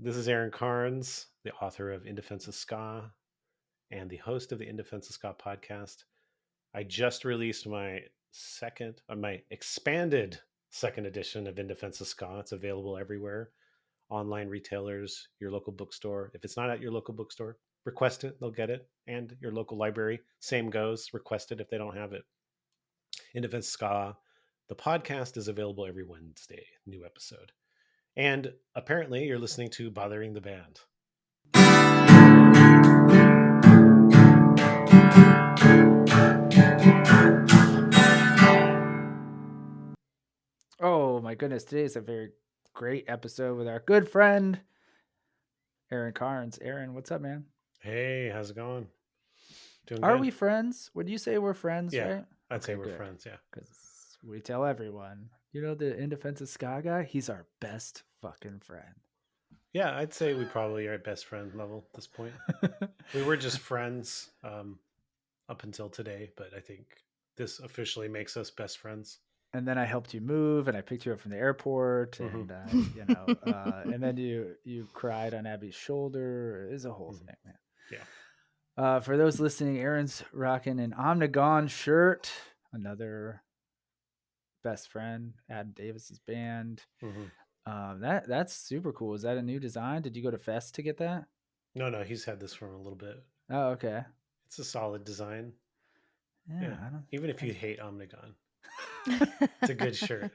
This is Aaron Carnes, the author of In Defense of Ska and the host of the In Defense of Ska podcast. I just released my expanded second edition of In Defense of Ska. It's available everywhere, online retailers, your local bookstore. If it's not at your local bookstore, request it, they'll get it. And your local library, same goes, request it if they don't have it. In Defense of Ska, the podcast is available every Wednesday, new episode. And apparently, you're listening to Bothering the Band. Oh my goodness, today is a very great episode with our good friend Aaron Carnes. Aaron, what's up, man? Hey, how's it going? Doing Are good? we friends? Would you say we're friends, Yeah, right? I'd say we're good. friends, yeah. Because we tell everyone, you know, the In Defense of Ska guy, he's our best fucking friend. Yeah, I'd say we probably are at best friend level at this point. We were just friends up until today, but I think this officially makes us best friends. And then I helped you move, and I picked you up from the airport, Mhm. and and then you cried on Abby's shoulder. It's a whole thing, man. Yeah. For those listening, Aaron's rocking an Omnigon shirt, another best friend, Adam Davis's band. That's super cool. Is that a new design? Did you go to Fest to get that? No, he's had this for a little bit. Oh, okay. It's a solid design. Yeah, Even if you hate Omnigon, it's a good shirt.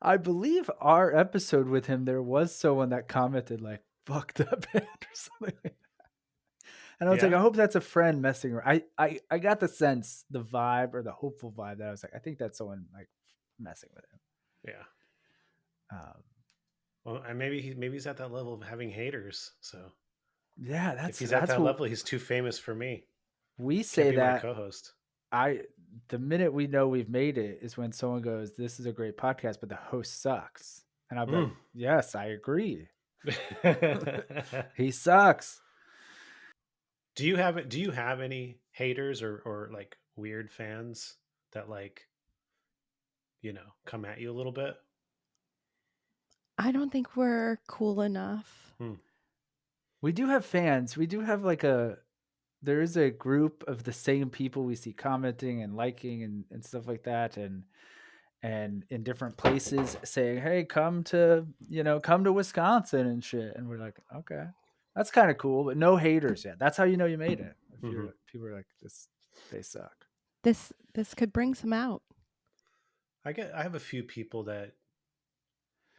I believe our episode with him, there was someone that commented like "fuck that band" or something like that. And I was like, I hope that's a friend messing around. I got the sense, the vibe or the hopeful vibe that I was like, I think that's someone like messing with him. Yeah. Well, and maybe he's at that level of having haters. So yeah, if he's at that level, he's too famous for me. We say that my co-host. The minute we know we've made it is when someone goes, "This is a great podcast, but the host sucks," and I'll be like, "Yes, I agree. He sucks." Do you have any haters or like weird fans that like come at you a little bit? I don't think we're cool enough. We do have fans. We do have there is a group of the same people we see commenting and liking and stuff like that, and in different places saying, "Hey, come to Wisconsin and shit." And we're like, okay, that's kind of cool, but no haters yet. That's how you know you made it. If people are like, they suck. This could bring some out. I have a few people that,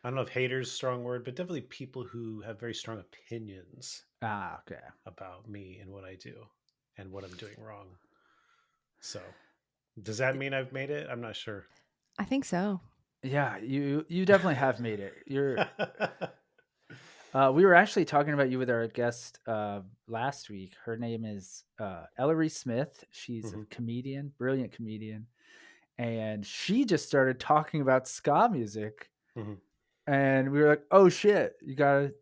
I don't know if haters is a strong word, but definitely people who have very strong opinions. Okay. About me and what I do and what I'm doing wrong. So, does that mean I've made it? I'm not sure. I think so. Yeah, you definitely have made it. You're. We were actually talking about you with our guest last week. Her name is Ellery Smith. She's a comedian, brilliant comedian, and she just started talking about ska music. And we were like, "Oh shit, you gotta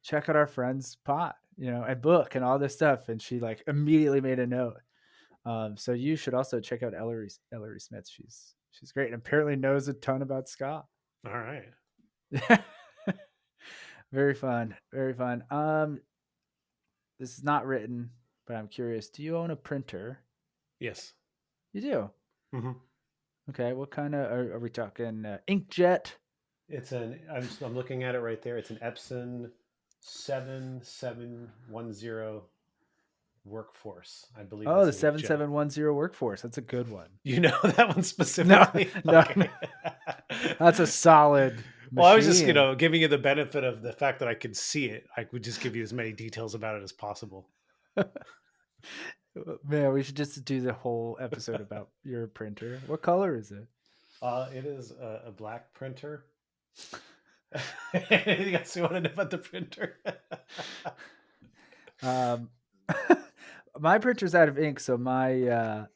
check out our friend's pod, and book and all this stuff." And she like immediately made a note. So you should also check out Ellery Smith. She's great and apparently knows a ton about ska. All right. Very fun. Very fun. This is not written, but I'm curious. Do you own a printer? Yes. You do? Okay. What kind of, are we talking inkjet? It's I'm looking at it right there. It's an Epson 7710 Workforce, I believe. Oh, the 7710 Workforce. That's a good one. You know that one specifically? No. That's a solid machine. Well, I was just, giving you the benefit of the fact that I could see it. I would just give you as many details about it as possible. Man, we should just do the whole episode about your printer. What color is it? It is a black printer. Anything else you want to know about the printer? My printer's out of ink, so my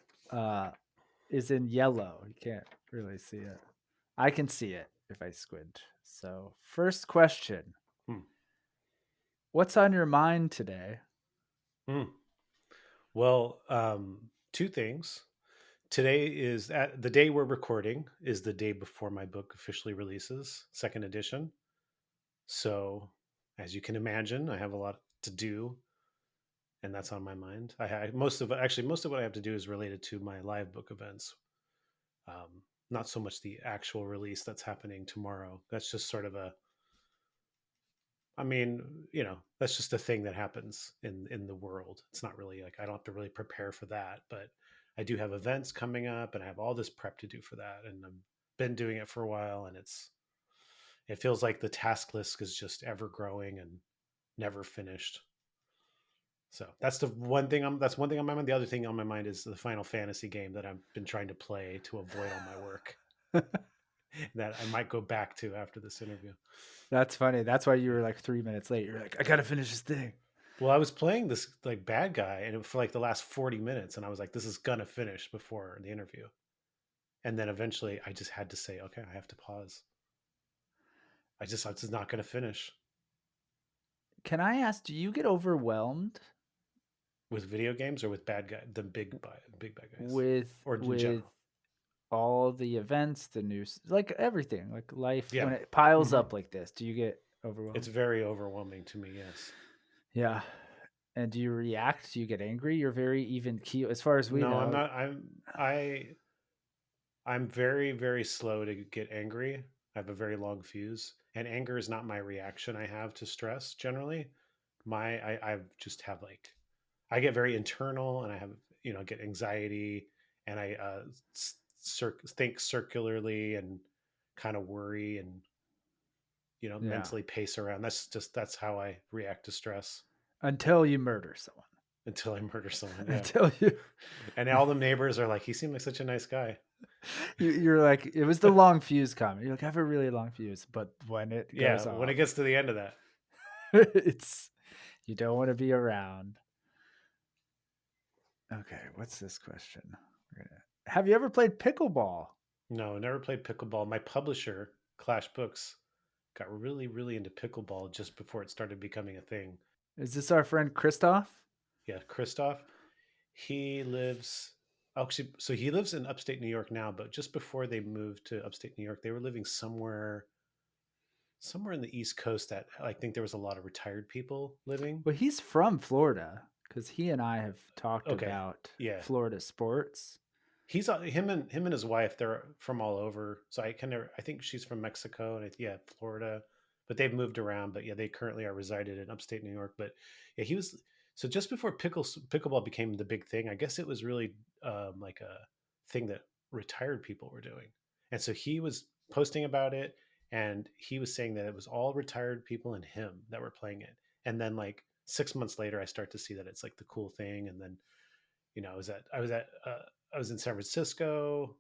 is in yellow. You can't really see it. I can see it if I squint. So, first question. What's on your mind today? Well, two things. Today is the day we're recording is the day before my book officially releases, second edition. So, as you can imagine, I have a lot to do, and that's on my mind. Most of what I have to do is related to my live book events. Not so much the actual release that's happening tomorrow. That's just sort of I mean, that's just a thing that happens in the world. It's not really like I don't have to really prepare for that, but I do have events coming up, and I have all this prep to do for that, and I've been doing it for a while, and it feels like the task list is just ever growing and never finished. So that's one thing on my mind. The other thing on my mind is the Final Fantasy game that I've been trying to play to avoid all my work that I might go back to after this interview. That's funny. That's why you were like 3 minutes late. You're like, I gotta finish this thing. Well, I was playing this like bad guy, and for like the last 40 minutes, and I was like, this is gonna finish before the interview. And then eventually I just had to say, okay, I have to pause. I'm just not gonna finish. Can I ask, do you get overwhelmed With video games or with the big bad guys? with or in general? all the events, the news, like everything, like life, Yeah. when it piles up like this? Do you get overwhelmed? It's very overwhelming to me, yes. Yeah. And do you react? Do you get angry? You're very even keel, as far as we know. No, I'm not. I'm very, very slow to get angry. I have a very long fuse, and anger is not my reaction I have to stress generally. I just have like, I get very internal, and I have, get anxiety, and I think circularly and kind of worry and, Yeah. mentally pace around. That's how I react to stress Until you murder someone. until I murder someone. Yeah. Until you. And all the neighbors are like, he seemed like such a nice guy. You're like, it was the long fuse comment. You're like, I have a really long fuse, but when it goes off, When it gets to the end of that, it's, you don't want to be around. Okay, what's this question? Have you ever played pickleball? No, never played pickleball. My publisher, Clash Books, got really, really into pickleball just before it started becoming a thing. Is this our friend Christoph? Yeah, Christoph. He lives so he lives in upstate New York now, but just before they moved to upstate New York, they were living somewhere in the East Coast that I think there was a lot of retired people living. Well, he's from Florida because he and I have talked Okay. about Yeah. Florida sports. He's him and his wife, they're from all over. So I think she's from Mexico and Florida, but they've moved around. But yeah, they currently are resided in upstate New York. But yeah, he was, so just before pickleball became the big thing, I guess it was really like a thing that retired people were doing. And so he was posting about it, and he was saying that it was all retired people and him that were playing it. And then like 6 months later, I start to see that it's like the cool thing. And then, I was in San Francisco.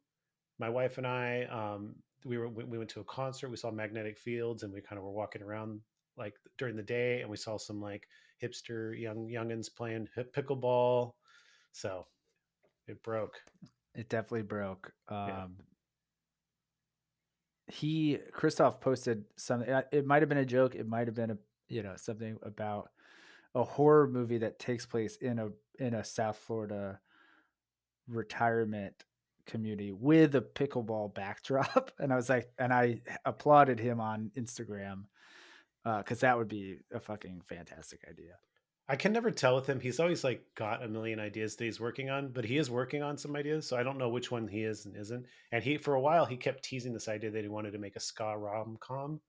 My wife and I, we went to a concert. We saw Magnetic Fields, and we kind of were walking around like during the day, and we saw some like hipster youngins playing pickleball. So it broke. It definitely broke. Yeah. Christoph posted something. It might have been a joke. It might have been something about a horror movie that takes place in a South Florida retirement community with a pickleball backdrop. And I was like, and I applauded him on Instagram because that would be a fucking fantastic idea. I can never tell with him. He's always like got a million ideas that he's working on, but he is working on some ideas. So I don't know which one he is and isn't. And for a while, he kept teasing this idea that he wanted to make a ska rom-com.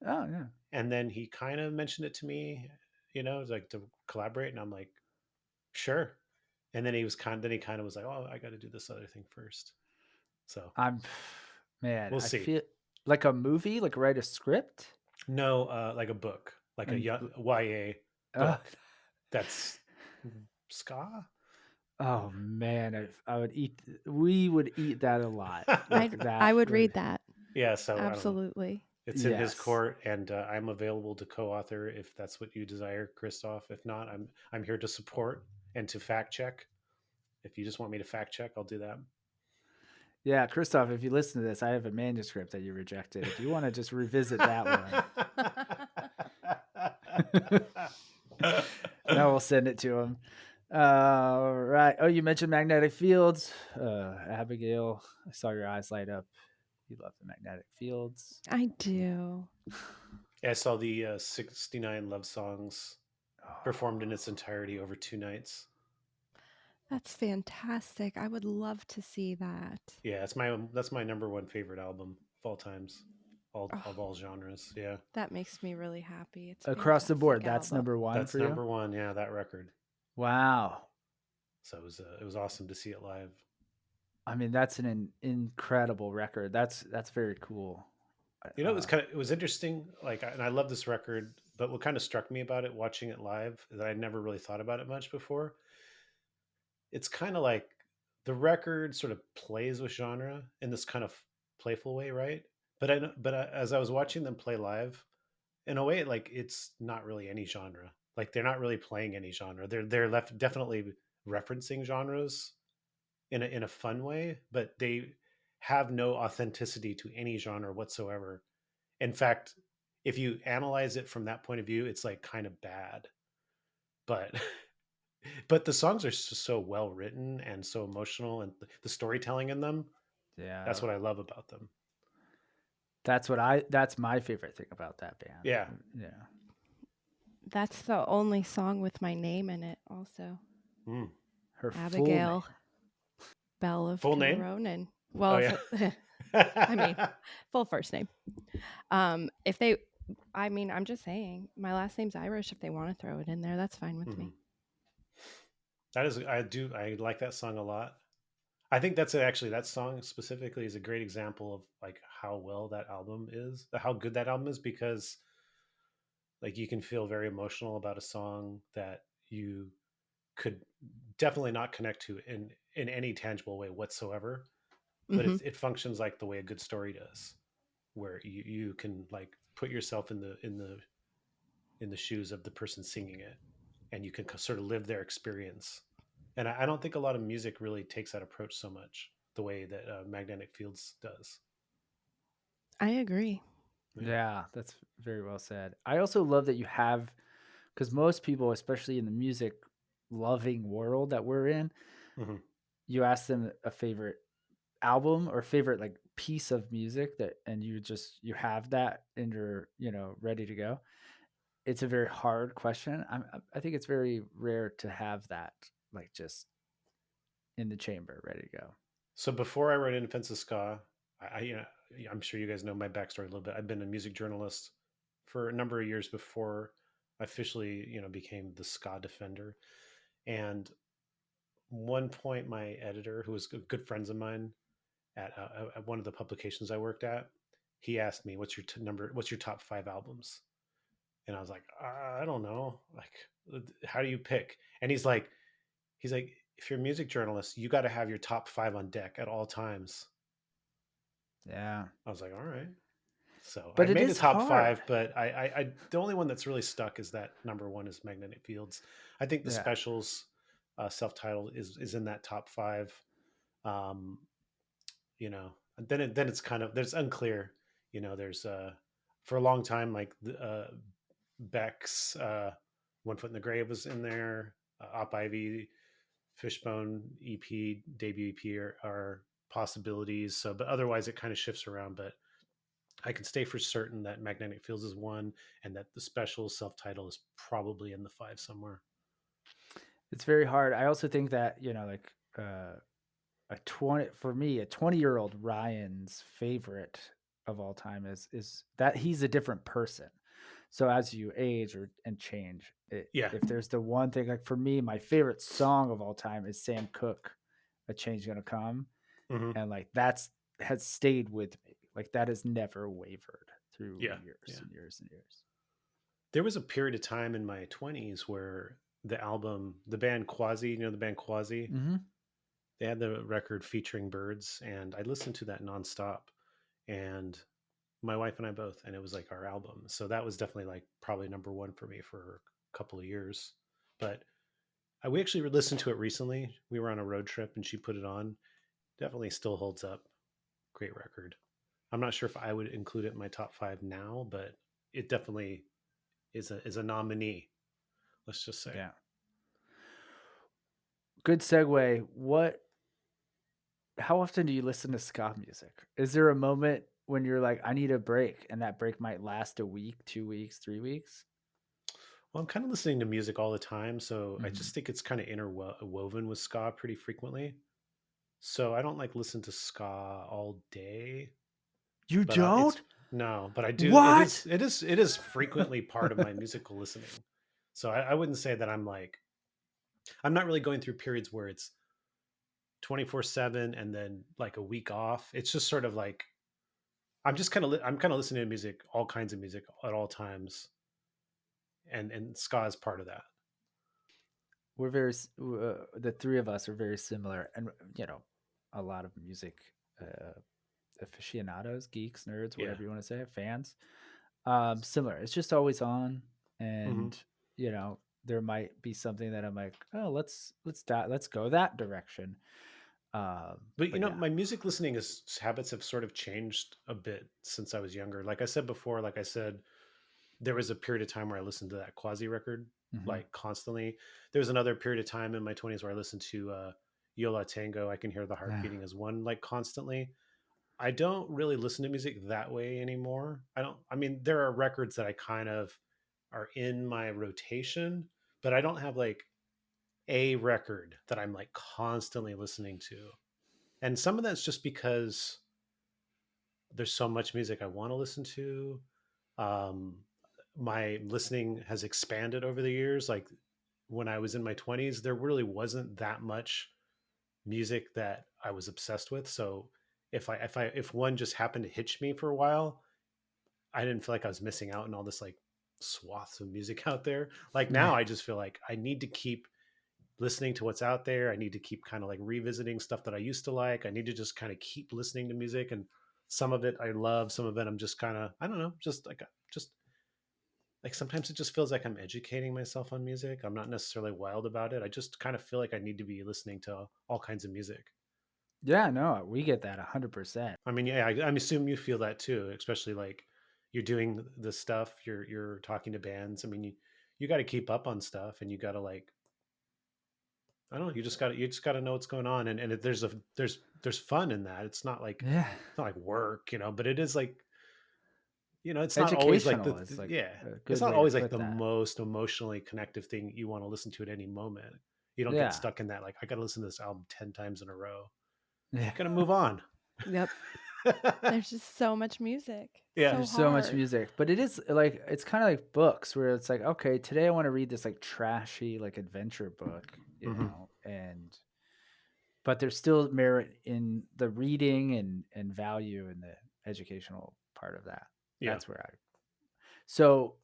Oh yeah. And then he kind of mentioned it to me, like to collaborate. And I'm like, sure. And then he kind of was like, oh, I got to do this other thing first. So we'll see. Feel like a movie, like write a script. No, like a book, like a YA book. That's ska. Oh man, we would eat that a lot. I would read that. Yeah, so absolutely. It's in his court, and I'm available to co-author if that's what you desire, Christoph. If not, I'm here to support and to fact check. If you just want me to fact check, I'll do that. Yeah, Christoph, if you listen to this, I have a manuscript that you rejected. If you want to just revisit that one, now we'll send it to him. Right. Oh, you mentioned magnetic fields. Abigail, I saw your eyes light up. You love the magnetic fields. I do. I saw the 69 Love Songs performed in Oh, its entirety over 2 nights. That's fantastic. I would love to see that. Yeah, that's my number one favorite album of all times, all Oh, of all genres. Yeah, that makes me really happy. It's a across the board, fantastic that's album. number one that's for you. number one. Yeah, that record. Wow. So it was awesome to see it live. I mean, that's an incredible record. That's very cool. You know, it was interesting. Like, and I love this record, but what kind of struck me about it, watching it live, is that I never really thought about it much before. It's kind of like the record sort of plays with genre in this kind of playful way, right? As I was watching them play live, in a way, like it's not really any genre. Like they're not really playing any genre. They're left definitely referencing genres in a fun way, but they have no authenticity to any genre whatsoever. In fact, if you analyze it from that point of view, it's like kind of bad. But but the songs are so well written and so emotional, and the storytelling in them, Yeah. that's what I love about them. That's my favorite thing about that band. Yeah. Yeah. That's the only song with my name in it, also. Mm. Her full name. Abigail Bell of Full name? Tyrone. Oh Well, yeah. I mean, full first name. If they, I mean, I'm just saying, my last name's Irish. If they want to throw it in there, that's fine with Mhm. me. I like that song a lot. I think actually that song specifically is a great example of like how well that album is, how good that album is, because like you can feel very emotional about a song that you could definitely not connect to in any tangible way whatsoever, but Hmm. it functions like the way a good story does, where you can like put yourself in the shoes of the person singing it, and you can sort of live their experience. And I don't think a lot of music really takes that approach so much the way that Magnetic Fields does. I agree. Yeah. Yeah, that's very well said. I also love that you have, because most people, especially in the music loving world that we're in, Hmm. you ask them a favorite album or favorite like piece of music that, and you have that and you're ready to go. It's a very hard question. I think it's very rare to have that like just in the chamber ready to go. So before I wrote in Defense of Ska, you know, I'm sure you guys know my backstory a little bit. I've been a music journalist for a number of years before I officially, became the ska defender. And one point, my editor, who was good friends of mine at one of the publications I worked at, he asked me, What's your top 5 albums?" And I was like, I don't know. Like, how do you pick? And he's like, if you're a music journalist, you got to have your top 5 on deck at all times. Yeah. I was like, all right. So I But it made the is top hard. 5, but the only one that's really stuck is that number one is Magnetic Fields. I think the Yeah. Specials, self-titled, is in that top 5. Um, and then it's kind of there's unclear. There's for a long time like Beck's One Foot in the Grave was in there. Op Ivy, Fishbone EP, debut EP are possibilities. So, but otherwise it kind of shifts around. But I can stay for certain that Magnetic Fields is one, and that the special self title is probably in the 5 somewhere. It's very hard. I also think that, like a 20 for me, a 20-year-old Ryan's favorite of all time is that he's a different person. So as you age and change, Yeah. if there's the one thing, like for me, my favorite song of all time is Sam Cooke, "A Change Gonna Come," Hmm. and like that's has stayed with me. Like that has never wavered through Yeah. years Yeah. and years and years. There was a period of time in my 20s where the band Quasi, the band Quasi, Mm-hmm. they had the record featuring birds, and I listened to that nonstop. And my wife and I both, and it was like our album. So that was definitely like probably number one for me for a couple of years. But we actually listened to it recently. We were on a road trip, and she put it on. Definitely still holds up. Great record. I'm not sure if I would include it in my top 5 now, but it definitely is a nominee. Let's just say. Yeah. Good segue. How often do you listen to ska music? Is there a moment when you're like, I need a break, and that break might last a week, 2 weeks, 3 weeks? Well, I'm kind of listening to music all the time, so I Mhm. just think it's kind of interwoven with ska pretty frequently. So I don't like listen to ska all day, You but it's don't? no, but I do. It What? is. It is. It is frequently part of my musical listening. So I wouldn't say that I'm like I'm not really going through periods where it's 24/7 and then like a week off. It's just sort of like I'm kind of listening to music, all kinds of music at all times, and ska is part of that. We're the three of us are very similar, and a lot of music uh, aficionados, geeks, nerds, Yeah. whatever you want to say, fans. Similar. It's just always on, Hmm. and there might be something that I'm like, oh, let's go that direction. But But yeah. my music listening is habits have sort of changed a bit since I was younger. Like I said before, like I said, there was a period of time where I listened to that Quasi record Hmm. like constantly. There was another period of time in my 20s where I listened to Yola Tango. I can hear the heart Yeah. beating as one like constantly. I don't really listen to music that way anymore. I don't. I mean, there are records that I kind of are in my rotation, but I don't have like a record that I'm like constantly listening to. And some of that's just because there's so much music I want to listen to. Um, my listening has expanded over the years. Like when I was in my 20s, there really wasn't that much music that I was obsessed with. So if one just happened to hitch me for a while, I didn't feel like I was missing out on all this like swaths of music out there. Like Yeah. now I just feel like I need to keep listening to what's out there. I need to keep kind of like revisiting stuff that I used to like. I need to just kind of keep listening to music, and some of it I love, some of it I'm just kind of I don't know, just like sometimes it just feels like I'm educating myself on music. I'm not necessarily wild about it. I just kind of feel like I need to be listening to all kinds of music. Yeah, no, we get that 100%. I mean, yeah, I assume you feel that too, especially like you're doing the stuff, you're talking to bands. I mean, you got to keep up on stuff, and you got to like I don't know, you just got to know what's going on, and there's fun in that. Yeah. It's not like work, but it is like it's not always like Educational is like yeah, a it's good not way to always like put the that. most emotionally connective thing you want to listen to at any moment. You don't get Yeah. stuck in that like I got to listen to this album 10 times in a row. Yeah. Got to move on. Yep. There's just so much music. Yeah. So There's so much hard. music, but it is like it's kind of like books where it's like, okay, today I want to read this like trashy like adventure book, Hmm. and but there's still merit in the reading and value in the educational part of that. Yeah. That's where I. So,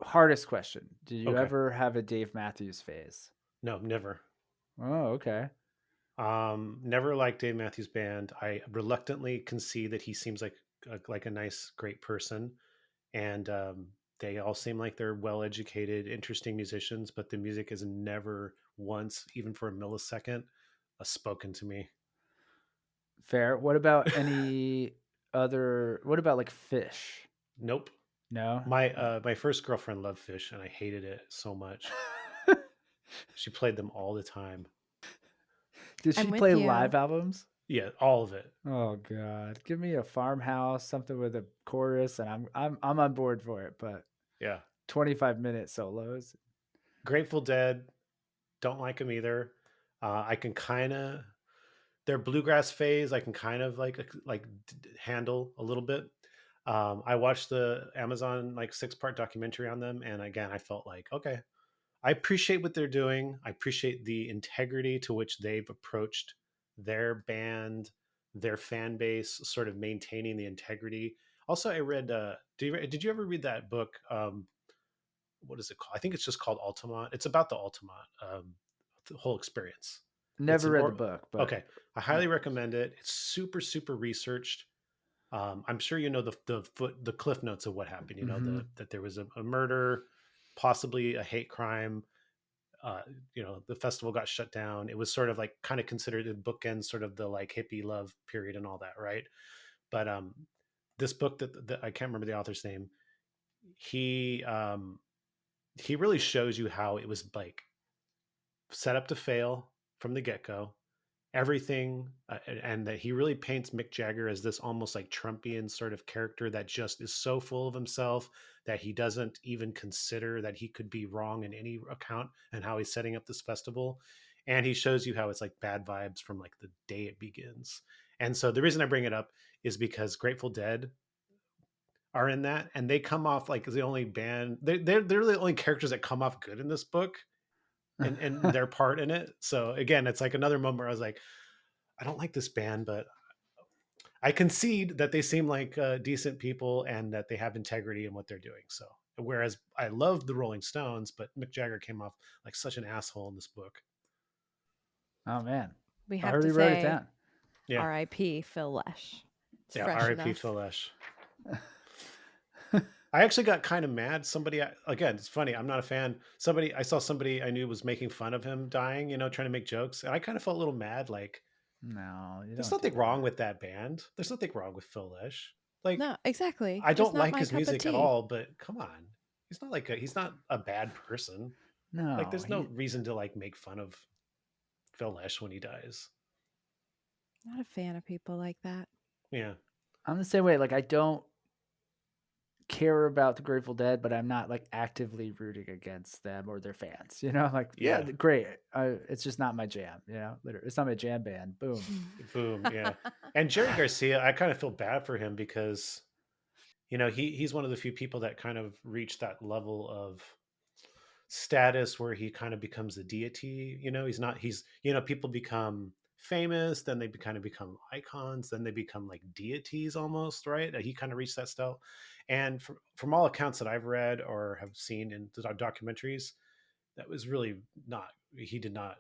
hardest question: did you Okay. ever have a Dave Matthews phase? No, never. Oh, okay. Never liked Dave Matthews Band. I reluctantly concede that he seems like a nice, great person, and they all seem like they're well educated, interesting musicians. But the music has never once, even for a millisecond, spoken to me. Fair. What about any other? What about like Fish? Nope. No. My first girlfriend loved Fish, and I hated it so much. She played them all the time. Did I'm she with play you. live albums? Yeah, all of it. Oh God, give me a farmhouse, something with a chorus, and I'm on board for it. But Yeah. 25-minute solos. Grateful Dead. Don't like them either. I can kind of their bluegrass phase. I can kind of handle a little bit. I watched the Amazon like 6-part documentary on them, and again, I felt like okay, I appreciate what they're doing. I appreciate the integrity to which they've approached their band, their fan base, sort of maintaining the integrity. Also, I read. Did you ever read that book? What is it called? I think it's just called Altamont. It's about the Altamont, the whole experience. It's Never an read the or book, but okay. I highly yeah. recommend it. It's super researched. I'm sure you know the cliff notes of what happened. You know Mm-hmm. that there was a murder, possibly a hate crime. The festival got shut down. It was sort of like kind of considered a bookend, sort of the like hippie love period and all that, right? But this book that I can't remember the author's name. He he really shows you how it was like set up to fail from the get go, everything, and that he really paints Mick Jagger as this almost like Trumpian sort of character that just is so full of himself that he doesn't even consider that he could be wrong in any account and how he's setting up this festival. And he shows you how it's like bad vibes from like the day it begins. And so the reason I bring it up is because Grateful Dead are in that, and they come off like the only band. They're the only characters that come off good in this book, and their part in it. So again, it's like another moment where I was like, I don't like this band, but I concede that they seem like decent people and that they have integrity in what they're doing. So whereas I love the Rolling Stones, but Mick Jagger came off like such an asshole in this book. Oh man, We I have already to wrote it say down. Yeah, R.I.P. Phil Lesh. It's yeah. fresh R.I.P. enough. Phil Lesh. I actually got kind of mad. Somebody, again, it's funny. I'm not a fan. I saw somebody I knew was making fun of him dying, trying to make jokes. And I kind of felt a little mad. Like, No, you there's don't do nothing wrong that. with that band. There's nothing wrong with Phil Lesh. Like, No, exactly. I Just don't not like my his cup of music at tea. all, but come on. He's not a bad person. Like, No, there's no reason to like make fun of Phil Lesh when he dies. Not a fan of people like that. Yeah. I'm the same way. Like I don't care about the Grateful Dead, but I'm not like actively rooting against them or their fans. Like yeah, Yeah. great. It's just not my jam. Literally, it's not my jam band. Boom. Boom. Yeah. And Jerry Garcia, I kind of feel bad for him because he's one of the few people that kind of reached that level of status where he kind of becomes a deity. People become famous, then they kind of become icons, then they become like deities almost, right? He kind of reached that style. And from all accounts that I've read or have seen in the documentaries, that was really not, he did not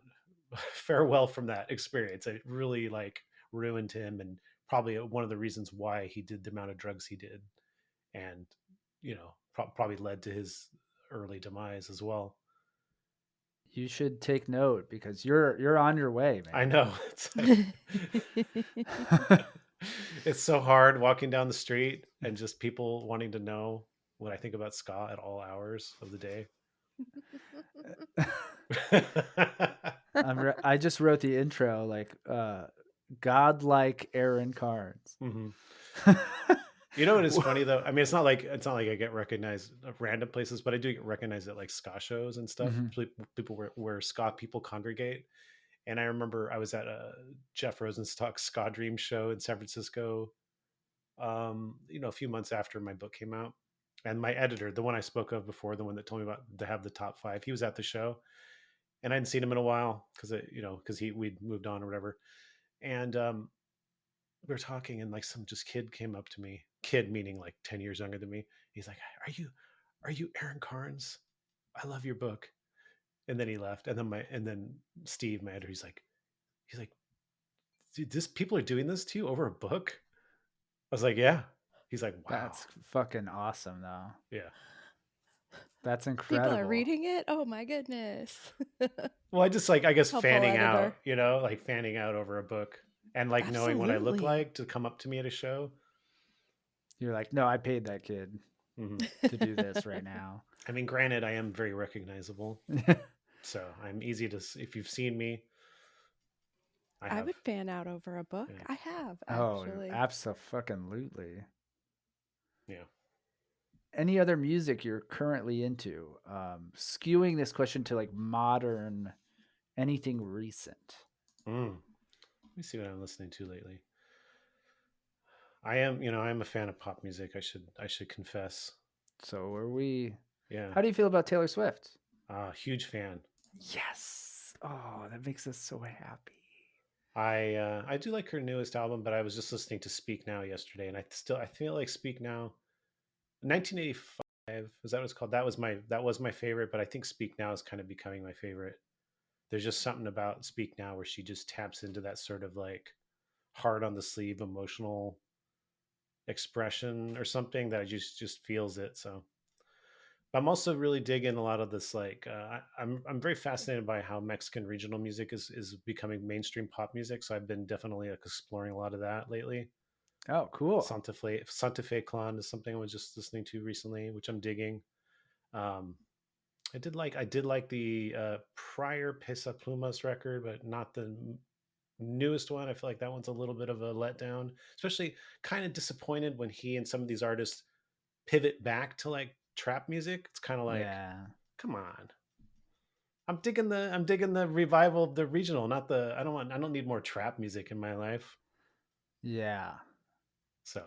fare well from that experience. It really like ruined him, and probably one of the reasons why he did the amount of drugs he did, and probably led to his early demise as well. You should take note because you're on your way, man. I know. It's it's so hard walking down the street and just people wanting to know what I think about ska at all hours of the day. I just wrote the intro like godlike Aaron Carnes. Mm-hmm. You know what is funny though? I mean, it's not like I get recognized at random places, but I do get recognized at like ska shows and stuff. Mhm. People where ska people congregate. And I remember I was at a Jeff Rosenstock Ska Dream show in San Francisco, a few months after my book came out. And my editor, the one I spoke of before, the one that told me about to have the top 5, he was at the show, and I hadn't seen him in a while because we'd moved on or whatever. And we were talking, and like some just kid came up to me, kid meaning like 10 years younger than me. He's like, are you Aaron Carnes? I love your book. And then he left. And then Steve, my editor, he's like, dude, people are doing this to you over a book? I was like, yeah. He's like, wow. That's fucking awesome, though. Yeah. That's People incredible. are reading it. Oh my goodness. Well, I just like, I guess, Helpful fanning editor. out, like fanning out over a book and like knowing what I look Absolutely. like to come up to me at a show. You're like, no, I paid that kid to do this right now. I mean, granted, I am very recognizable. So I'm easy to, if you've seen me, I would fan out over a book. Yeah. I have Oh, actually. absolutely. Yeah. Any other music you're currently into? Skewing this question to like modern, anything recent. Let me see what I'm listening to lately. I'm a fan of pop music. I should confess. So are we. Yeah. How do you feel about Taylor Swift? Huge fan. Yes. Oh, that makes us so happy. I do like her newest album, but I was just listening to Speak Now yesterday, and I feel like Speak Now, 1985, is that what it's called? That was my favorite, but I think Speak Now is kind of becoming my favorite. There's just something about Speak Now where she just taps into that sort of like hard on the sleeve emotional expression or something that just feels it. So I'm also really digging a lot of this. Like, I'm very fascinated by how Mexican regional music is becoming mainstream pop music. So I've been definitely like exploring a lot of that lately. Oh, cool. Santa Fe Clan is something I was just listening to recently, which I'm digging. Um, I did like the prior Pesa Plumas record, but not the newest one, I feel like that one's a little bit of a letdown, especially kind of disappointed when he and some of these artists pivot back to like trap music. It's kind of like, Yeah. come on. I'm digging the revival of the regional, not the I don't need more trap music in my life. Yeah. So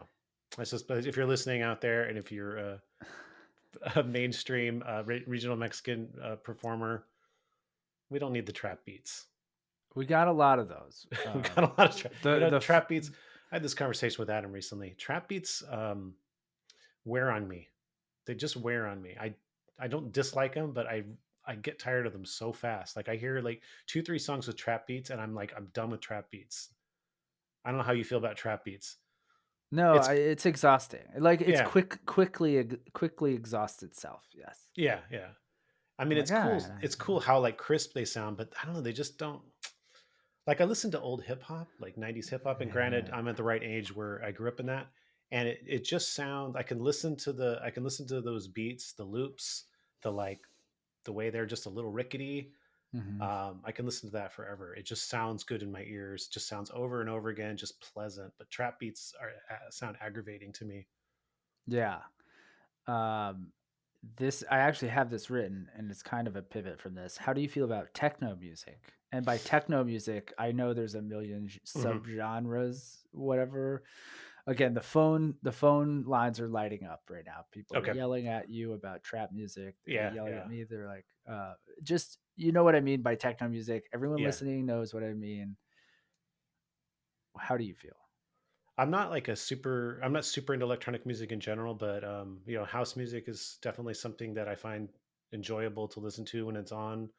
that's just, but if you're listening out there and if you're a mainstream regional Mexican performer, we don't need the trap beats. We got a lot of those. We got a lot of The trap beats. I had this conversation with Adam recently. Trap beats wear on me. They just wear on me. I don't dislike them, but I get tired of them so fast. Like I hear like 2 3 songs with trap beats, and I'm like I'm done with trap beats. I don't know how you feel about trap beats. No, It's it's exhausting. Like it's yeah, quickly exhausts itself. Yes. yeah, yeah. I I'm mean, like, it's cool. ah, It's cool how like crisp they sound, but I don't know. They just don't. Like I listen to old hip hop, like 90s hip hop, and granted, yeah. I'm at the right age where I grew up in that. And it just sounds I can listen to those beats, the loops, the like the way they're just a little rickety. Mhm. I can listen to that forever. It just sounds good in my ears. Just sounds over and over again, just pleasant. But trap beats are sound aggravating to me. Yeah. Um, this I actually have this written, and it's kind of a pivot from this. How do you feel about techno music? And by techno music, I know there's a million Hmm. subgenres, whatever. Again, the phone lines are lighting up right now. People are Okay. yelling at you about trap music. They're Yeah. yelling at Yeah. me. They're like, just you know what I mean by techno music. Everyone Yeah. listening knows what I mean. How do you feel? I'm not super into electronic music in general, but house music is definitely something that I find enjoyable to listen to when it's on.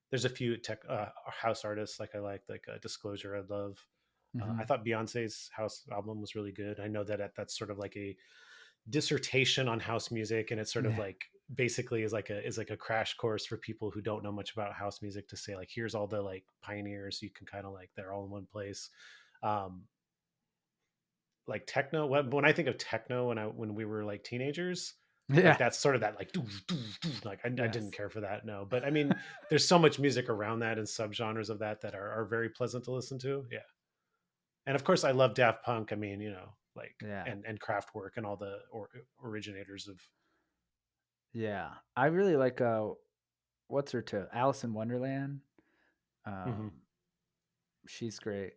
There's a few tech house artists like Disclosure. I love. I Hmm. thought Beyonce's house album was really good. I know that that's sort of like a dissertation on house music, and it's sort of Yeah. like basically is like a crash course for people who don't know much about house music to say like here's all the like pioneers you can kind of like they're all in one place. Um, like techno when I think of techno when we were like teenagers, like Yeah. that's sort of that like like I didn't Yes. care for that, no, but I mean there's so much music around that and subgenres of that are very pleasant to listen to, yeah. And of course I love Daft Punk. I mean, like Yeah. and Kraftwerk and all the originators of. Yeah. I really like what's her to Alice in Wonderland. Hmm. She's great.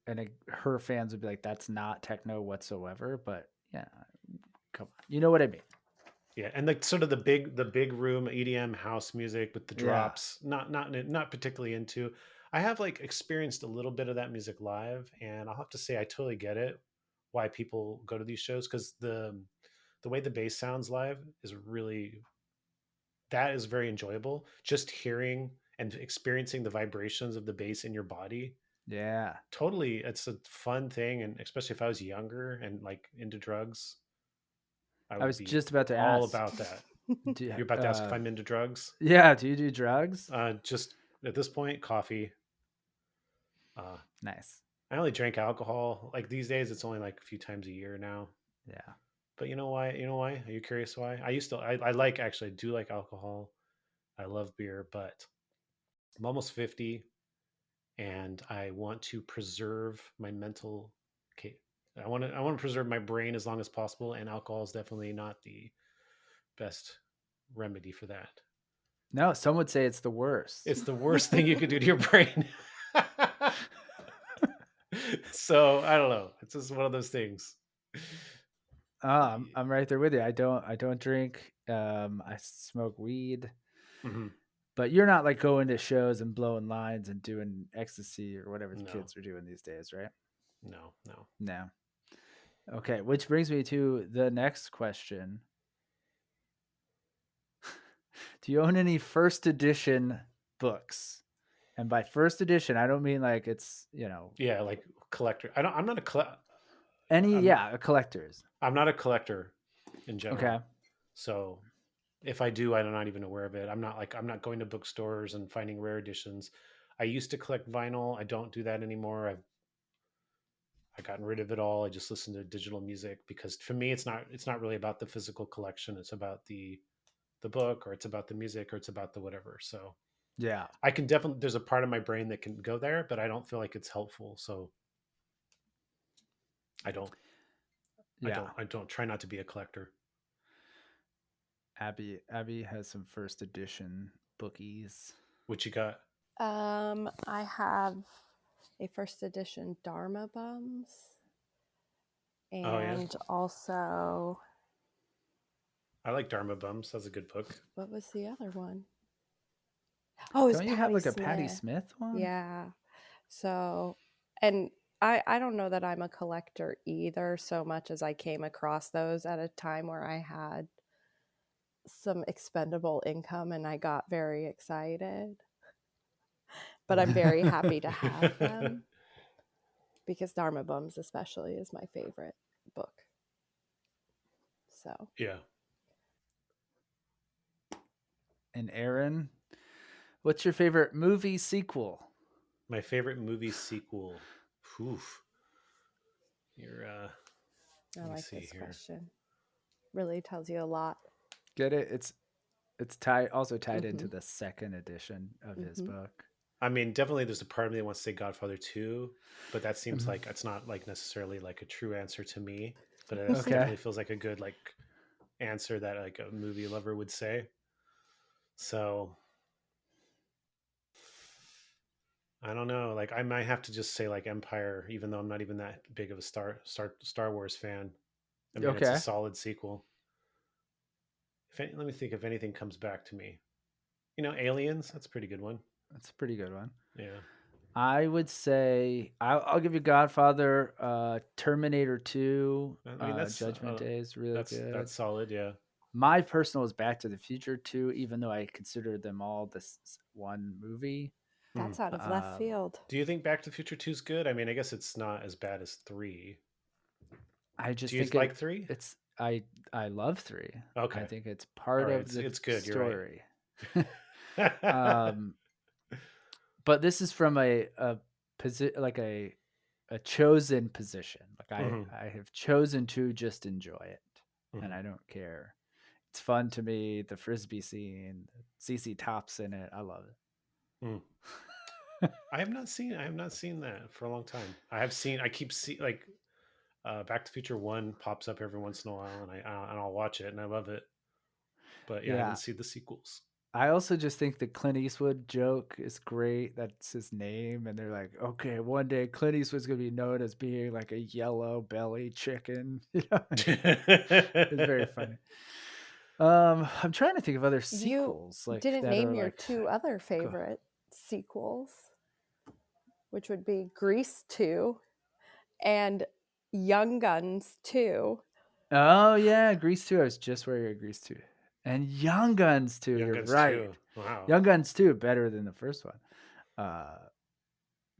And her fans would be like, that's not techno whatsoever, but yeah, come on. You know what I mean? Yeah, and like sort of the big room EDM house music with the Yeah. drops, not particularly into. I have like experienced a little bit of that music live, and I'll have to say I totally get it why people go to these shows because the way the bass sounds live is really that is very enjoyable. Just hearing and experiencing the vibrations of the bass in your body, Yeah. totally, it's a fun thing, and especially if I was younger and like into drugs, I I would was be just about to all ask. about that. Do you, You're about to ask if I'm into drugs? yeah, do you do drugs? Just at this point, coffee. Uh, Nice. I only drink alcohol. Like these days, it's only like a few times a year now. Yeah. But you know why? You know why? Are you curious why? I used to. I like actually. I do like alcohol. I love beer, but I'm almost 50, and I want to preserve my mental. I want to preserve my brain as long as possible, and alcohol is definitely not the best remedy for that. No, some would say it's the worst. It's the worst thing you could do to your brain. So I don't know. It's just one of those things. Oh, I'm right there with you. I don't drink. I smoke weed, Hmm. but you're not like going to shows and blowing lines and doing ecstasy or whatever the No, kids are doing these days, right? no, no. No. Okay, which brings me to the next question. Do you own any first edition books? And by first edition, I don't mean like it's, Yeah, like collector. I'm not a any, I'm yeah, a collector's. I'm not a collector in Okay. general. So if I do, I'm not even aware of it. I'm not going to bookstores and finding rare editions. I used to collect vinyl. I don't do that anymore. I've gotten rid of it all. I just listen to digital music because for me it's not really about the physical collection. It's about the book, or it's about the music, or it's about the whatever. So Yeah. I can definitely, there's a part of my brain that can go there, but I don't feel like it's helpful. So I don't, Yeah. I don't try not to be a collector. Abby has some first edition bookies. What you got? I have a first edition Dharma Bums, Oh yeah, and also, I like Dharma Bums. That's a good book. what was the other one? Oh, it was Don't you have Patti like a Patti Smith. Smith one? Yeah. So, and I don't know that I'm a collector either, so much as I came across those at a time where I had some expendable income and I got very excited. But I'm very happy to have them because Dharma Bums especially is my favorite book. So, Yeah. And Aaron, what's your favorite movie sequel? My favorite movie sequel. Oof. You're I let me like see this here. question. Really tells you a lot. Get it? It's also tied into the second edition of his book. I mean, definitely there's a part of me that wants to say Godfather 2, but that seems Mhm. like it's not like necessarily like a true answer to me, but it definitely feels like a good like answer that like a movie lover would say. So I don't know. Like I might have to just say like Empire, even though I'm not even that big of a Star Wars fan. I mean, it's a Okay. solid sequel. Let me think if anything comes back to me. You know, Aliens. That's a pretty good one. That's a pretty good one. Yeah. I would say I'll give you Godfather, Terminator 2, I mean, Judgment Day is really good. that's solid. Yeah. My personal is Back to the Future 2, even though I consider them all this one movie. That's out of left field. Do you think Back to the Future 2 is good? I mean, I guess it's not as bad as 3. I just Do you think like 3? it's I love 3. Okay. I think it's All part right. of the It's good. story. You're right. But this is from a like a chosen position. Like I have chosen to just enjoy it, and I don't care. It's fun to me. The frisbee scene, CC Top's in it. I love it. Mm. I have not seen that for a long time. I keep see like Back to the Future 1 pops up every once in a while, and I'll watch it and I love it. But yeah, I haven't seen the sequels. I also just think the Clint Eastwood joke is great. That's his name, and they're like, okay, one day Clint Eastwood's gonna be known as being like a yellow belly chicken. You know, it's very funny. I'm trying to think of other sequels You like didn't that name are your like 2 other favorite sequels, which would be Grease 2 and Young Guns 2. Oh yeah, Grease 2. I was just wearing a Grease 2. And Young Guns 2. Young You're Guns right. 2. Wow. Young Guns 2 better than the first one.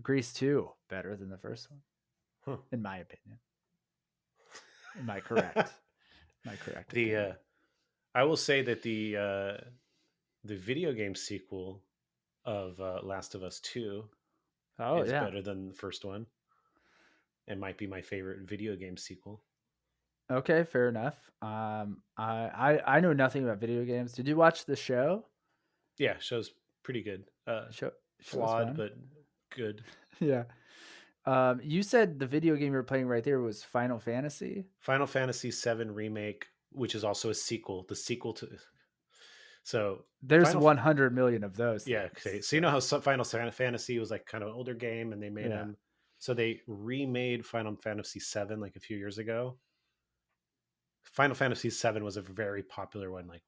Grease 2 better than the first one, in my opinion. Am I correct? My correct opinion. I will say that the video game sequel of Last of Us 2 is better than the first one. It might be my favorite video game sequel. Okay, fair enough. I know nothing about video games. Did you watch the show? Yeah, show's pretty good. Show Flawed, but good. Yeah. You said the video game you were playing right there was Final Fantasy? Final Fantasy VII Remake, which is also a sequel. The sequel to... So there's 100 million of those. Yeah. Okay. So you know how Final Fantasy was like kind of an older game, and they made them. So they remade Final Fantasy VII like a few years ago. Final Fantasy VII was a very popular one, like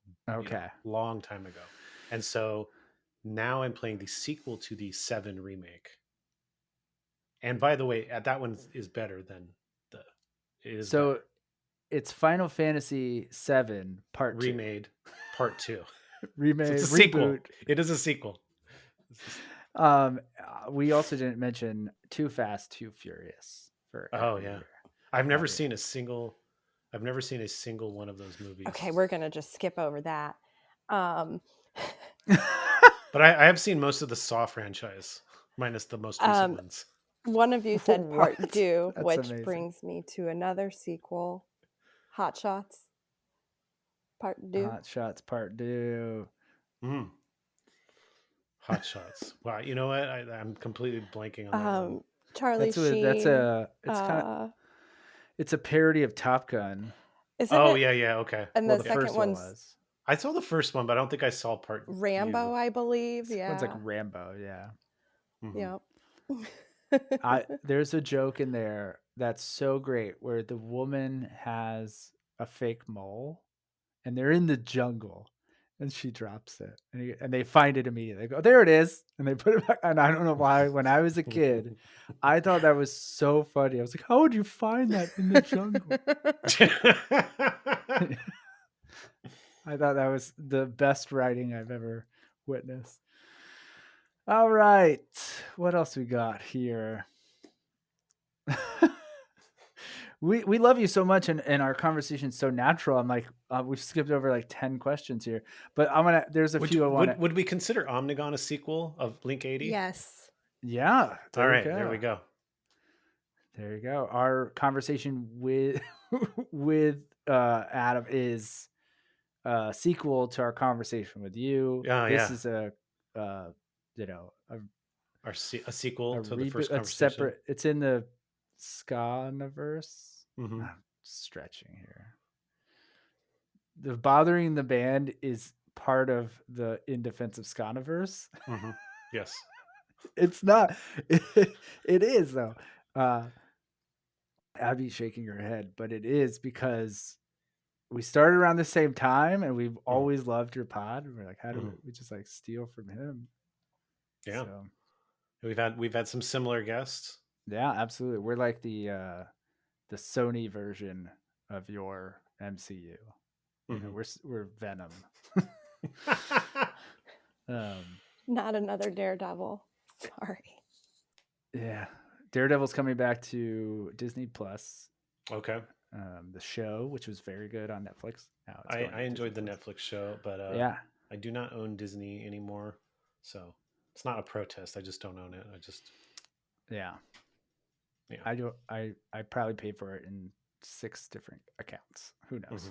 long time ago, and so now I'm playing the sequel to the 7 remake. And by the way, that one is better than the. It is so better. It's Final Fantasy VII Part 2. Remade Part 2. Remade, so it's a reboot. Sequel. It is a sequel. We also didn't mention Too Fast, Too Furious. I've never seen a single one of those movies. Okay, we're gonna just skip over that. But I have seen most of the Saw franchise, minus the most recent ones. One of you said Part 2, which amazing. brings me to another sequel, Hot Shots Part 2. Hot Shots Part 2. Hot Shots. Wow, you know what? I'm completely blanking on that one. Charlie Sheen. It's a parody of Top Gun. Isn't Oh, it? yeah, okay. And Well, the the second first one one's was I saw the first one, but I don't think I saw part Rambo, you. I believe. This one's Yeah. like Rambo. Yeah. Yep. There's a joke in there that's so great where the woman has a fake mole and they're in the jungle and she drops it and they find it immediately. They go, there it is. And they put it back. And I don't know why, when I was a kid, I thought that was so funny. I was like, how would you find that in the jungle? I thought that was the best writing I've ever witnessed. All right. What else we got here? we love you so much and our conversation's so natural. I'm like, we've skipped over like 10 questions here, but there's a few I want to. Would we consider Omnigon a sequel of Blink 80? Yes. Yeah. All right, there we go. There you go. Our conversation with Adam is a sequel to our conversation with you. This is a sequel to the first It's conversation. separate. It's in the Ska-niverse. Mm-hmm. I'm stretching here. The Bothering the Band is part of the In Defense of Ska-niverse. Mm-hmm. Yes. It's not. It is though. Abby's shaking her head, but it is because we started around the same time and we've always loved your pod. We're like, how do we just like steal from him? Yeah. So we've had some similar guests. Yeah, absolutely. We're like the Sony version of your MCU. You know, we're Venom. Not another Daredevil. Sorry. Yeah. Daredevil's coming back to Disney Plus. Okay. The show, which was very good on Netflix. Now I enjoyed the Netflix show, but I do not own Disney anymore. So it's not a protest. I just don't own it. Yeah. I probably paid for it in 6 different accounts. Who knows?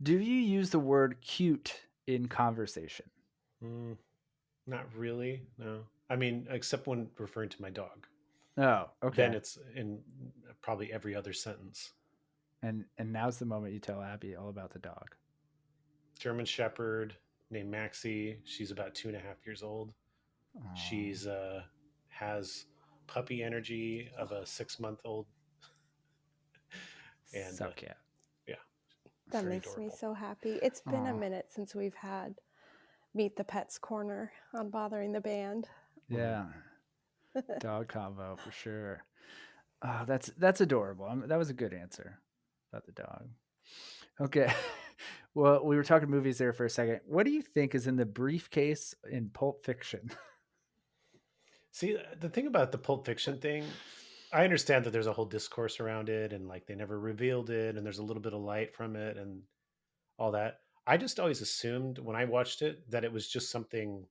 Do you use the word cute in conversation? Not really. No. I mean, except when referring to my dog. Oh, okay. Then it's in probably every other sentence. And now's the moment you tell Abby all about the dog. German Shepherd named Maxie. She's about 2.5 years old. Aww. She's has puppy energy of a 6-month-old. And so cute. Yeah. That makes me so happy. It's been a minute since we've had Meet the Pets Corner on Bothering the Band. Yeah. Dog combo for sure. Oh, that's adorable. That was a good answer about the dog. Okay. Well, we were talking movies there for a second. What do you think is in the briefcase in Pulp Fiction? See, the thing about the Pulp Fiction thing, I understand that there's a whole discourse around it and like they never revealed it and there's a little bit of light from it and all that. I just always assumed when I watched it that it was just something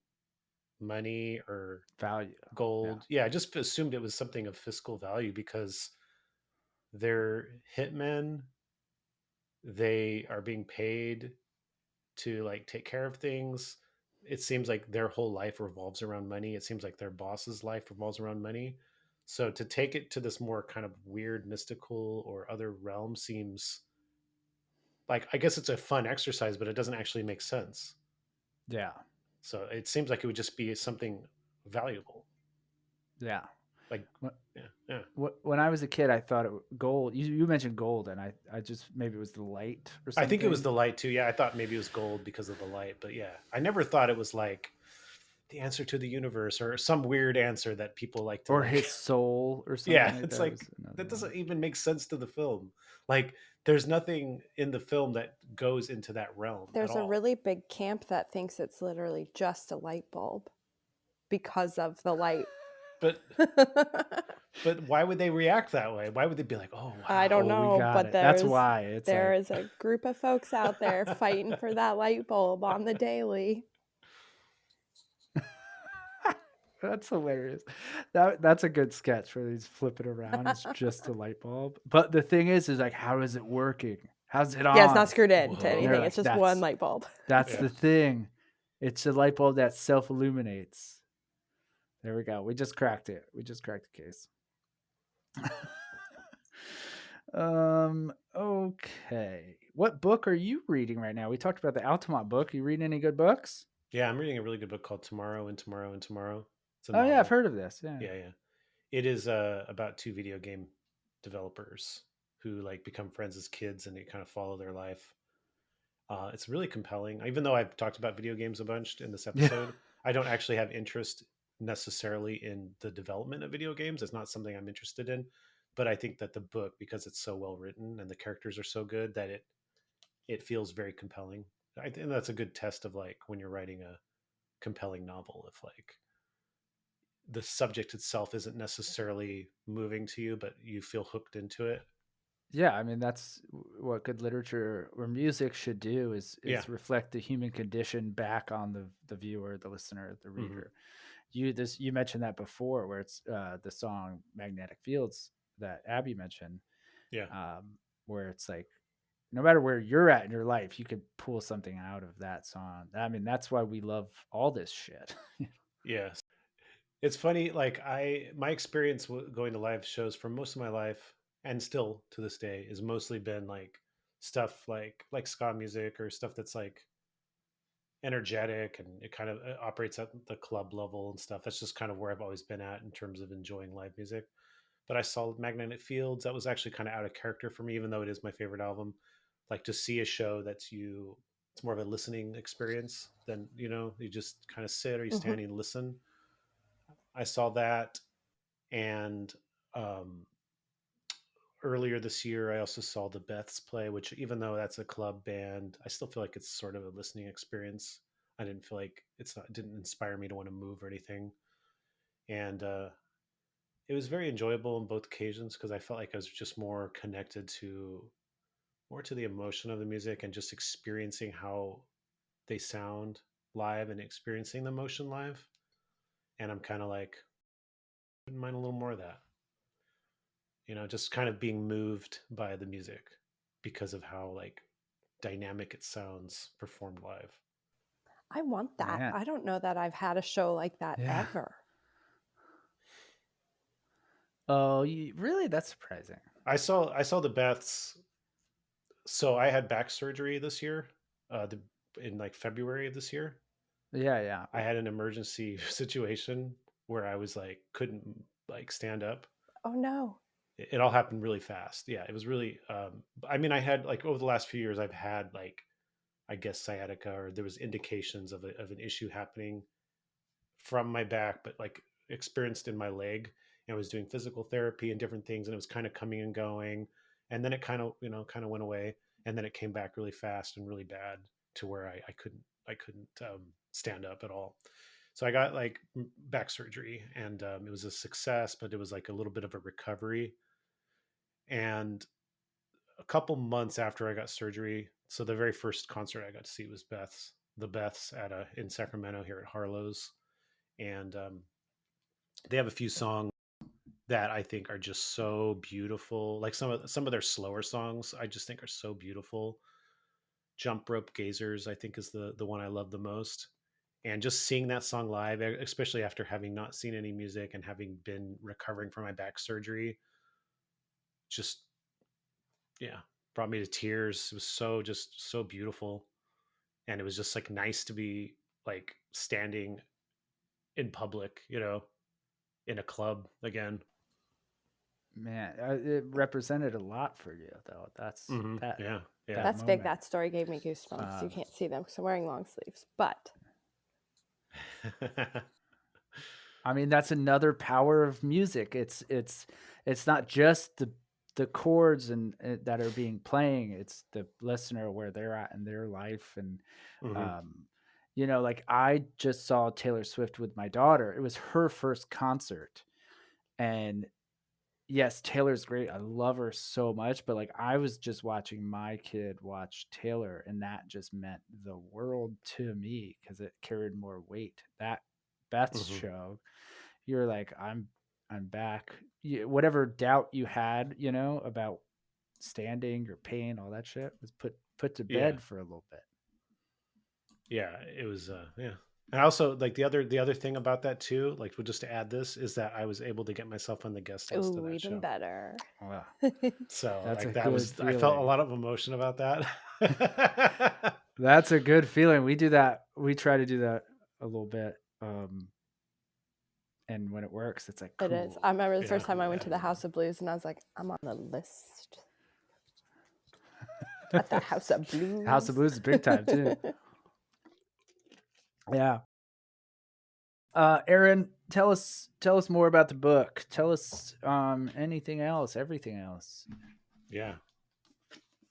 money or value, gold. Yeah, I just assumed it was something of fiscal value because they're hitmen. They are being paid to like take care of things. It seems like their whole life revolves around money. It seems like their boss's life revolves around money. So to take it to this more kind of weird, mystical or other realm seems like, I guess it's a fun exercise, but it doesn't actually make sense. Yeah. So it seems like it would just be something valuable. Yeah. Like, yeah. When I was a kid, I thought gold. You mentioned gold, and I just maybe it was the light or something. I think it was the light too. Yeah, I thought maybe it was gold because of the light, but yeah, I never thought it was like the answer to the universe or some weird answer that people like to. Or like, his soul or something. Yeah, it's like that doesn't even make sense to the film. Like, there's nothing in the film that goes into that realm. There's a really big camp that thinks it's literally just a light bulb because of the light. But why would they react that way? Why would they be like, "Oh, wow, I don't know," but that's why there is a group of folks out there fighting for that light bulb on the daily. That's hilarious. That's a good sketch where he's flipping around. It's just a light bulb. But the thing is like, how is it working? How's it on? Yeah, it's not screwed in to anything. Like, it's just one light bulb. That's the thing. It's a light bulb that self illuminates. There we go. We just cracked it. We just cracked the case. Okay. What book are you reading right now? We talked about the Altamont book. You reading any good books? Yeah, I'm reading a really good book called Tomorrow and Tomorrow and Tomorrow. It's a Oh yeah, I've novel. heard of this. Yeah. Yeah. It is about two video game developers who like become friends as kids and they kind of follow their life. It's really compelling. Even though I've talked about video games a bunch in this Yeah. episode, I don't actually have interest necessarily in the development of video games. It's not something I'm interested in. But I think that the book, because it's so well written and the characters are so good, that it feels very compelling. I think that's a good test of like when you're writing a compelling novel, if like the subject itself isn't necessarily moving to you, but you feel hooked into it. Yeah, I mean that's what good literature or music should do Yeah. is reflect the human condition back on the viewer, the listener, the Hmm. reader. You mentioned that before, where it's the song "Magnetic Fields" that Abby mentioned, Yeah. where it's like no matter where you're at in your life, you could pull something out of that song. I mean, that's why we love all this shit. Yes. It's funny, like my experience going to live shows for most of my life, and still to this day, is mostly been like stuff like ska music or stuff that's like energetic and it kind of operates at the club level and stuff. That's just kind of where I've always been at in terms of enjoying live music. But I saw Magnetic Fields. That was actually kind of out of character for me, even though it is my favorite album. Like to see a show it's more of a listening experience than, you just kind of sit or you Hmm. stand and listen. I saw that. And um, earlier this year, I also saw the Beths play, which even though that's a club band, I still feel like it's sort of a listening experience. I didn't feel like it didn't inspire me to want to move or anything. And it was very enjoyable on both occasions because I felt like I was just more to the emotion of the music and just experiencing how they sound live and experiencing the emotion live. And I'm kind of like, wouldn't mind a little more of that. Just kind of being moved by the music because of how like dynamic it sounds performed live. I want that. Man, I don't know that I've had a show like that yeah. ever. Oh, really? That's surprising. I saw the Beths. So I had back surgery this year, in like February of this year. Yeah, yeah. I had an emergency situation where I was like couldn't like stand up. Oh no. It all happened really fast. Yeah, it was really. I mean, I had like over the last few years, I've had like I guess sciatica, or there was indications of an issue happening from my back, but like experienced in my leg. And I was doing physical therapy and different things, and it was kind of coming and going. And then it kind of went away, and then it came back really fast and really bad to where I couldn't stand up at all. So I got like back surgery, and it was a success, but it was like a little bit of a recovery. And a couple months after I got surgery, so the very first concert I got to see was the Beths in Sacramento here at Harlow's, and they have a few songs that I think are just so beautiful. Like some of their slower songs, I just think are so beautiful. Jump Rope Gazers, I think, is the one I love the most. And just seeing that song live, especially after having not seen any music and having been recovering from my back surgery, just yeah, brought me to tears. It was just so beautiful, and it was just like nice to be like standing in public, in a club again. Man, it represented a lot for you, though. That's Yeah, yeah. that That's big. moment. That story gave me goosebumps. You Um, can't see them because I'm wearing long sleeves, but I mean, that's another power of music. It's not just the chords and that are being playing. It's the listener where they're at in their life, and Hmm. um, like I just saw Taylor Swift with my daughter. It was her first concert, and yes, Taylor's great. I love her so much, but like I was just watching my kid watch Taylor, and that just meant the world to me because it carried more weight. That Beth's Hmm. show, you're like, I'm back. Whatever doubt you had, about standing or pain, all that shit was put to Yeah. bed for a little bit. Yeah, it was yeah. And also like the other thing about that too, like just to add this, is that I was able to get myself on the guest list of Ooh, that even show. better. Wow, So that's like a that good was, I felt a feeling. lot of emotion about that. That's a good feeling. We do that. We try to do that a little bit. And when it works, it's like It is. cool. I remember the Yeah, first time I went yeah. to the House of Blues and I was like, I'm on the list at the House of Blues. House of Blues is big time too. Yeah. Aaron, tell us more about the book. Tell us anything else, everything else. Yeah.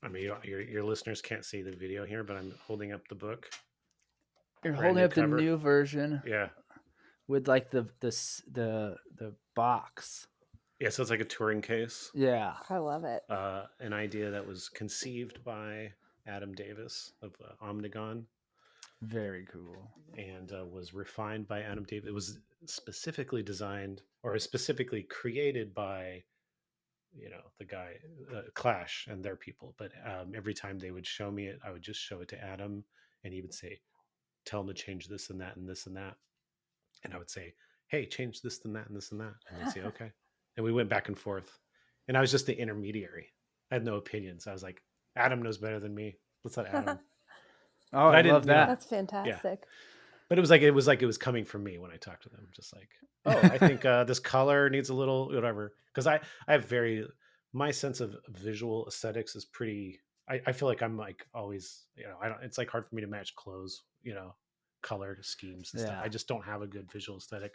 I mean, your listeners can't see the video here, but I'm holding up the book. You're Brand holding new up the cover. new version Yeah. with like the box. Yeah, so it's like a touring case. Yeah. I love it. An idea that was conceived by Adam Davis of Omnigon Very cool. and was refined by Adam Davis. It was specifically designed or specifically created by, you know, the guy Clash and their people. But every time they would show me it, I would just show it to Adam, and he would say, "Tell him to change this and that and this and that," and I would say, "Hey, change this and that and this and that," and they'd say, "Okay," and we went back and forth, and I was just the intermediary. I had no opinions. I was like, Adam knows better than me. Let's let Adam. Oh, But I I love didn't, you know, that. That's yeah. fantastic. But it was coming from me when I talked to them, just like, oh, I think this color needs a little whatever, because I have very, my sense of visual aesthetics is pretty. I feel like I'm like always, you know, I don't. It's like hard for me to match clothes, you know, color schemes and stuff. Yeah. I just don't have a good visual aesthetic,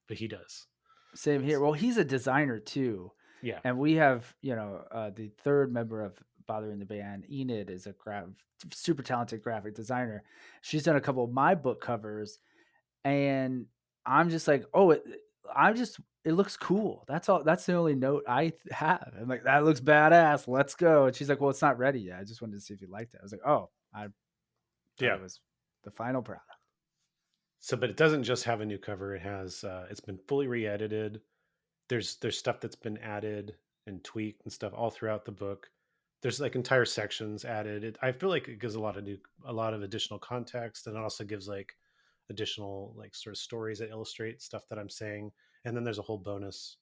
but he does. Same here. Well, he's a designer too. Yeah. And we have, the third member of Bothering the Band, Enid, is a super talented graphic designer. She's done a couple of my book covers, and I'm just like, it looks cool. That's all. That's the only note I have. I'm like, that looks badass. Let's go. And she's like, well, it's not ready yet. I just wanted to see if you liked it. I was like, oh, I thought Yeah. it was the final product. So, but it doesn't just have a new cover. It has, it's been fully re-edited. There's stuff that's been added and tweaked and stuff all throughout the book. There's like entire sections added. I feel like it gives a lot of additional context, and it also gives like additional like sort of stories that illustrate stuff that I'm saying. And then there's a whole bonus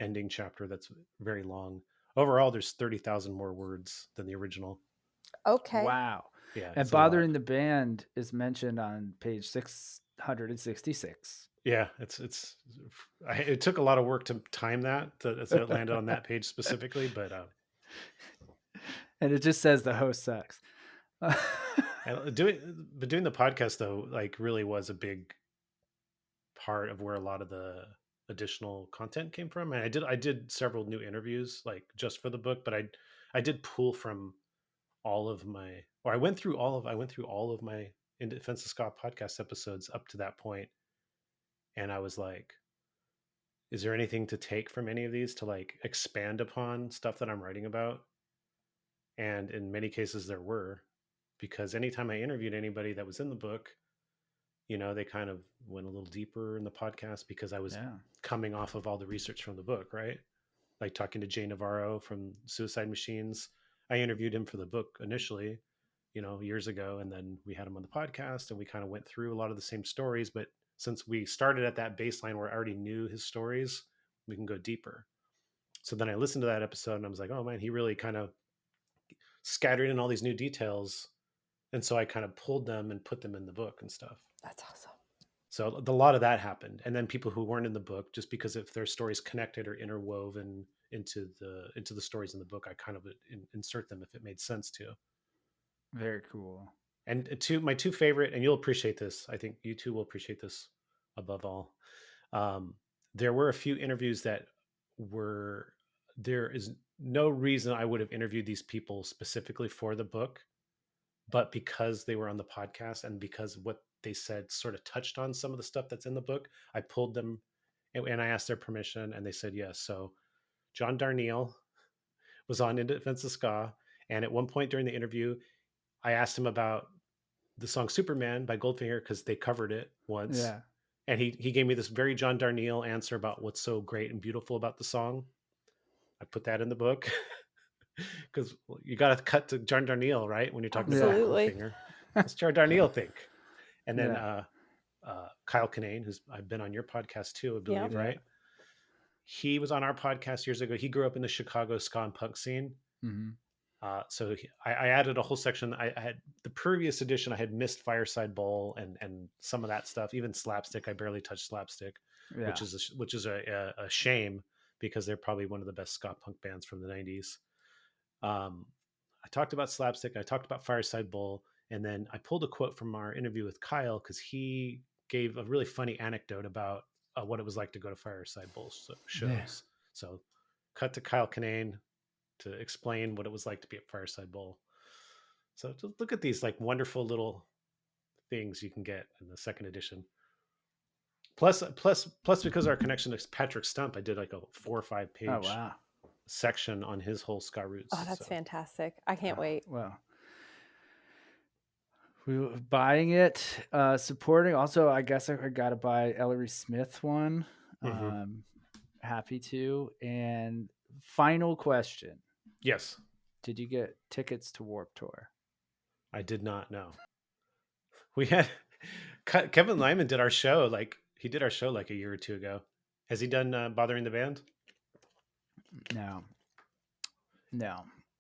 ending chapter that's very long. Overall, there's 30,000 more words than the original. Okay. Wow. Yeah, And it's a lot. Bothering the Band is mentioned on page 666. Yeah, it took a lot of work to time that so it landed on that page specifically, but And it just says the host sucks. doing the podcast though, like really was a big part of where a lot of the additional content came from. And I did several new interviews like just for the book, but I did pull from all of my, or I went through all of my In Defense of Ska podcast episodes up to that point, and I was like, is there anything to take from any of these to like expand upon stuff that I'm writing about? And in many cases there were, because anytime I interviewed anybody that was in the book, you know, they kind of went a little deeper in the podcast because I was coming off of all the research from the book, right? Like talking to Jay Navarro from Suicide Machines. I interviewed him for the book initially, you know, years ago, and then we had him on the podcast and we kind of went through a lot of the same stories, but since we started at that baseline where I already knew his stories, we can go deeper. So then I listened to that episode and I was like, oh man, he really kind of scattered in all these new details. And so I kind of pulled them and put them in the book and stuff. That's awesome. So a lot of that happened. And then people who weren't in the book, just because if their stories connected or interwoven into the stories in the book, I kind of insert them if it made sense to. Very cool. And my two favorite, and you'll appreciate this. I think you two will appreciate this above all. There were a few interviews that were, there is no reason I would have interviewed these people specifically for the book, but because they were on the podcast and because what they said sort of touched on some of the stuff that's in the book, I pulled them and I asked their permission and they said yes. So John Darnielle was on In Defense of Ska. And at one point during the interview, I asked him about the song Superman by Goldfinger because they covered it once. Yeah. And he gave me this very John Darnielle answer about what's so great and beautiful about the song. I put that in the book because you got to cut to John Darnielle, right? When you're talking about Absolutely. Goldfinger. What's John Darnielle think? And then Kyle Kinane, who's I've been on your podcast too, I believe, Yeah. right? He was on our podcast years ago. He grew up in the Chicago ska and punk scene. Mm-hmm. I added a whole section. I had the previous edition. I had missed Fireside Bowl and some of that stuff. Even Slapstick. I barely touched Slapstick, which is a shame because they're probably one of the best ska punk bands from the 90s. I talked about Slapstick. I talked about Fireside Bowl, and then I pulled a quote from our interview with Kyle because he gave a really funny anecdote about what it was like to go to Fireside Bowl shows. Yeah. So, cut to Kyle Kinane to explain what it was like to be at Fireside Bowl. So just look at these like wonderful little things you can get in the second edition. Plus because our connection to Patrick Stump, I did like a 4 or 5 page section on his whole ska roots. Oh, that's fantastic. I can't wait. Well, we were buying it, supporting. Also, I guess I got to buy Ellery Smith one. Mm-hmm. Happy to. And final question. Yes. Did you get tickets to Warped Tour? I did not know. We had Kevin Lyman did our show. He did our show like a year or two ago. Has he done Bothering the Band? No.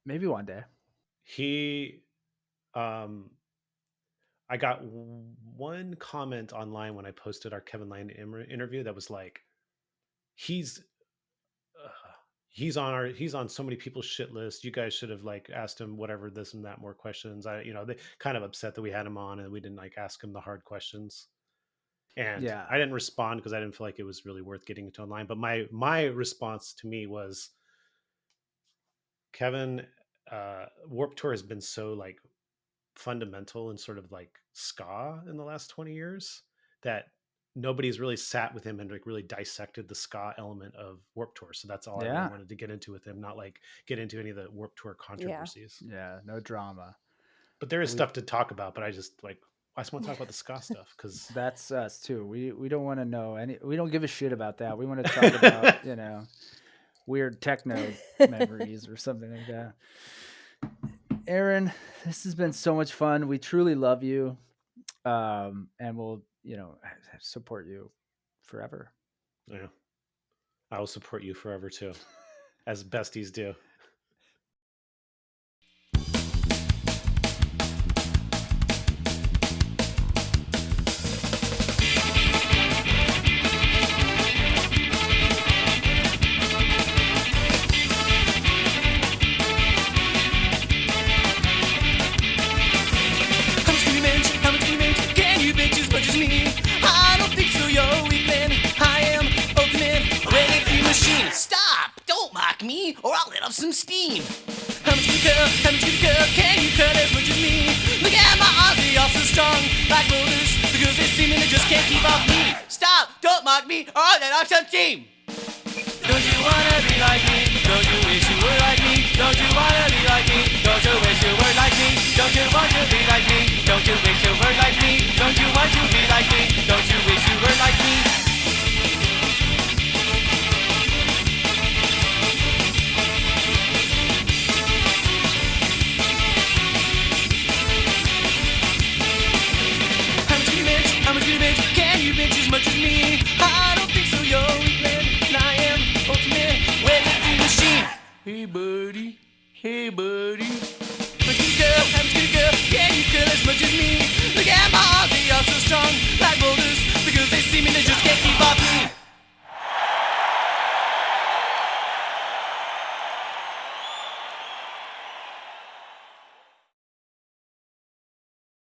Maybe one day. I got one comment online when I posted our Kevin Lyman interview that was like, he's on so many people's shit list. You guys should have asked him whatever, this and that, more questions. They kind of upset that we had him on and we didn't ask him the hard questions. And I didn't respond because I didn't feel like it was really worth getting into online. But my response to me was, Kevin, Warped Tour has been so fundamental and sort of ska in the last 20 years that nobody's really sat with him and really dissected the ska element of Warped Tour. So that's all I really wanted to get into with him, not get into any of the Warped Tour controversies. Yeah, no drama. But there is stuff to talk about, but I just I just want to talk about the ska stuff because that's us too. We don't want to know we don't give a shit about that. We want to talk about, weird techno memories or something like that. Aaron, this has been so much fun. We truly love you. And we'll, support you forever. Yeah. I will support you forever too, as besties do. Me, or I'll let off some steam. How much can you cut as much as me? Look at my arms, they are so strong, like boulders, because they seem and they just can't keep off me. Stop, don't mock me, or I'll let off some steam. Don't you wanna be like me? Don't you wish you were like me? Don't you wanna be like me? Don't you wish you were like me? Don't you want to be like me? Don't you wish you were like me? Don't you want to be like me? Don't you wish you were like me? Can you bitch as much as me? I don't think so, you're weakling, and I am ultimate weightlifting machine. Hey buddy, how much can you girl, can you girl as much as me?